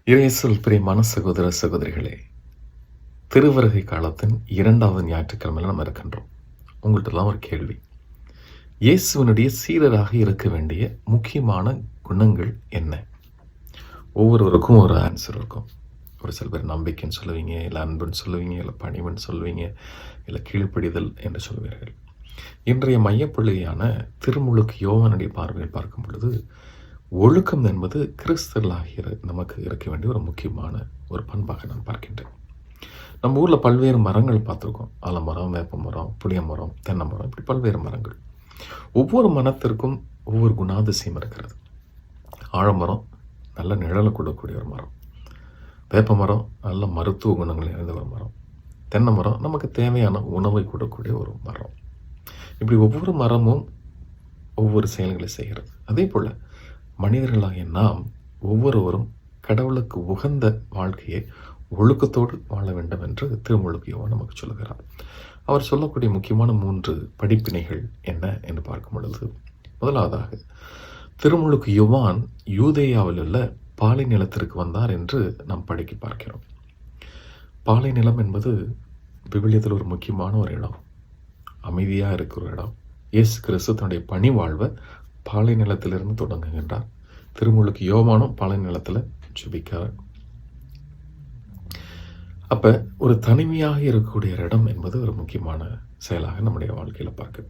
இயேசுவில் பிரியமான சகோதர சகோதரிகளே, திருவருகை காலத்தின் 2வது ஞாயிற்றுக்கிழமையில் நம்ம இருக்கின்றோம். உங்கள்கிட்டலாம் ஒரு கேள்வி. இயேசுவினுடைய சீடராக இருக்க வேண்டிய முக்கியமான குணங்கள் என்ன? ஒவ்வொருவருக்கும் ஒரு ஆன்சர் இருக்கும். ஒரு சில பேர் நம்பிக்கைன்னு சொல்லுவீங்க, இல்லை அன்புன்னு சொல்லுவீங்க, இல்லை பணிவுன்னு சொல்லுவீங்க, இல்லை கீழ்ப்படிதல் என்று சொல்வீர்கள். இன்றைய மையப்புள்ளியான திருமுழுக்கு யோவானுடைய பார்வையில் பார்க்கும் பொழுது, ஒழுக்கம் என்பது கிறிஸ்தவர்களாகிய நமக்கு இருக்க வேண்டிய ஒரு முக்கியமான ஒரு பண்பாக நான் பார்க்கின்றேன். நம்ம ஊரில் பல்வேறு மரங்கள் பார்த்துருக்கோம். ஆலமரம், வேப்ப மரம், புளிய மரம், தென்னை மரம், இப்படி பல்வேறு மரங்கள். ஒவ்வொரு மரத்திற்கும் ஒவ்வொரு குணாதிசயம் இருக்கிறது. ஆழமரம் நல்ல நிழலை கொடுக்கக்கூடிய ஒரு மரம், வேப்ப மரம் நல்ல மருத்துவ குணங்கள் நிறைந்த ஒரு மரம், தென்னை மரம் நமக்கு தேவையான உணவை கொடுக்கக்கூடிய ஒரு மரம். இப்படி ஒவ்வொரு மரமும் ஒவ்வொரு செயல்களை செய்கிறது. அதே போல் மனிதர்களாகிய நாம் ஒவ்வொருவரும் கடவுளுக்கு உகந்த வாழ்க்கையை ஒழுக்கத்தோடு வாழ வேண்டும் என்று திருமுழுக்கு யோவான் நமக்கு சொல்கிறார். அவர் சொல்லக்கூடிய முக்கியமான 3 படிப்பினைகள் என்ன என்று பார்க்கும் பொழுது, முதலாவதாக திருமுழுக்கு யோவான் யூதேயாவில் உள்ள பாலை நிலத்திற்கு வந்தார் என்று நாம் படிக்க பார்க்கிறோம். பாலை நிலம் என்பது விவிலியத்தில் ஒரு முக்கியமான ஒரு இடம், அமைதியாக இருக்கிற ஒரு இடம். இயேசு கிறிஸ்து தன்னுடைய பணி வாழ்வை பாலை நிலத்திலிருந்து தொடங்குகின்றார். திருமுழுக்கு யோவானும் பாலை நிலத்தில் ஜெபிக்கிறார். அப்போ ஒரு தனிமையாக இருக்கக்கூடிய இடம் என்பது ஒரு முக்கியமான செயலாக நம்முடைய வாழ்க்கையில் பார்க்குது.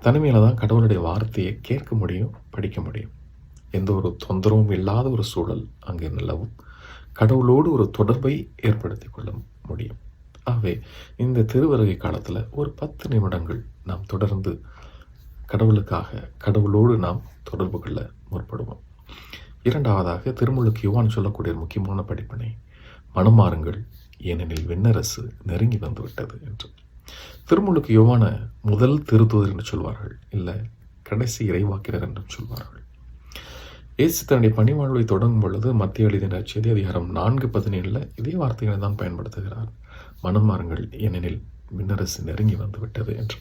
தனிமையில் தான் கடவுளுடைய வார்த்தையை கேட்க முடியும், படிக்க முடியும். எந்த ஒரு தொந்தரவும் இல்லாத ஒரு சூழல் அங்கே நிலவும். கடவுளோடு ஒரு தொடர்பை ஏற்படுத்தி கொள்ள முடியும். ஆகவே இந்த திருவருகை காலத்தில் ஒரு 10 நிமிடங்கள் நாம் தொடர்ந்து கடவுளுக்காக கடவுளோடு நாம் தொடர்பு கொள்ள முற்படுவோம். இரண்டாவதாக திருமுழுக்கு யோவான் சொல்லக்கூடிய முக்கியமான படிப்பினை, மனமாறுங்கள் ஏனெனில் விண்ணரசு நெருங்கி வந்து விட்டது என்று. திருமுழுக்கு யோவான முதல் திருத்தூதர் என்று சொல்வார்கள், இல்லை கடைசி இறைவாக்கினர் என்றும் சொல்வார்கள். இயேசு தன்னுடைய பணிவாழ்வை தொடங்கும் பொழுது மத்திய எழுதின நற்செய்தி அதிகாரம் 4:17 இதே வார்த்தைகளை தான் பயன்படுத்துகிறார். மனமாறுங்கள் ஏனெனில் விண்ணரசு நெருங்கி வந்து விட்டது என்று.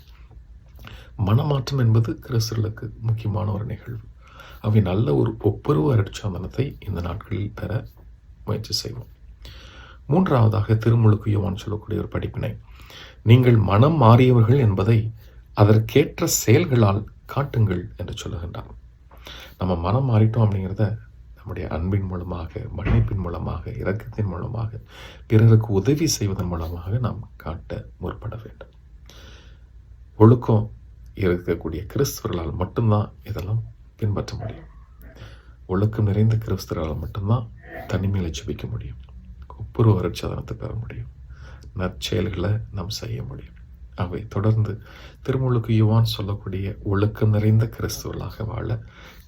மனமாற்றம் என்பது கிறிஸ்தவர்களுக்கு முக்கியமான ஒரு நிகழ்வு. அவை நல்ல ஒரு ஒப்புரவு அருட்சாதனத்தை இந்த நாட்களில் பெற முயற்சி செய்வோம். மூன்றாவதாக திருமுழுக்கு யோவான் சொல்லக்கூடிய ஒரு படிப்பினை, நீங்கள் மனம் மாறியவர்கள் என்பதை அதற்கேற்ற செயல்களால் காட்டுங்கள் என்று சொல்லுகின்றார். நம்ம மனம் மாறிட்டோம் அப்படிங்கிறத நம்முடைய அன்பின் மூலமாக, மன்னிப்பின் மூலமாக, இரக்கத்தின் மூலமாக, பிறருக்கு உதவி செய்வதன் மூலமாக நாம் காட்ட முற்பட வேண்டும். ஒழுக்கம் இருக்கக்கூடிய கிறிஸ்தவர்களால் மட்டும்தான் இதெல்லாம் பின்பற்ற முடியும். ஒழுக்கம் நிறைந்த கிறிஸ்தவர்களால் மட்டும்தான் தனிமையில் ஜெபிக்க முடியும், ஒப்புரவு அருட்சாதனத்தை பெற முடியும், நற்செயல்களை நாம் செய்ய முடியும். அவை தொடர்ந்து திருமுழுக்கு யோவான் சொல்லக்கூடிய ஒழுக்கம் நிறைந்த கிறிஸ்தவர்களாக வாழ,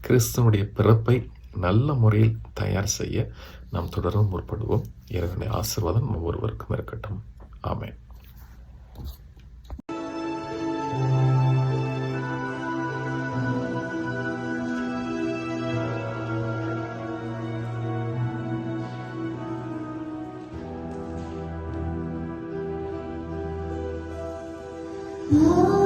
கிறிஸ்துவனுடைய பிறப்பை நல்ல முறையில் தயார் செய்ய நாம் தொடர்ந்து முற்படுவோம். இறைவனுடைய ஆசீர்வாதம் ஒவ்வொருவருக்கும் இருக்கட்டும். ஆமென். Oh